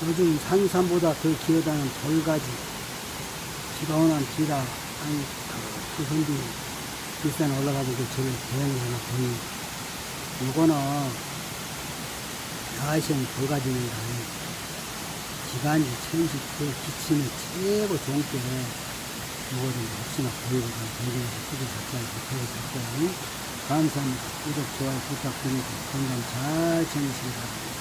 요즘 산삼보다 더 기어다니는 돌가지. 비가 오는 비라, 아니, 그 선비 비싼 올라가지고 제일 대형이 하나 보니. 요거는 아시안 돌가지입니다. 기관지, 천식, 그 기침이 최고 좋은 게, 요거 좀 혹시나 보이거든. 공중에서 크게 잡지 않고 크게 잡고요. 감사합니다. 구독, 좋아요 부탁드리고 건강 잘 챙기시기 바랍니다.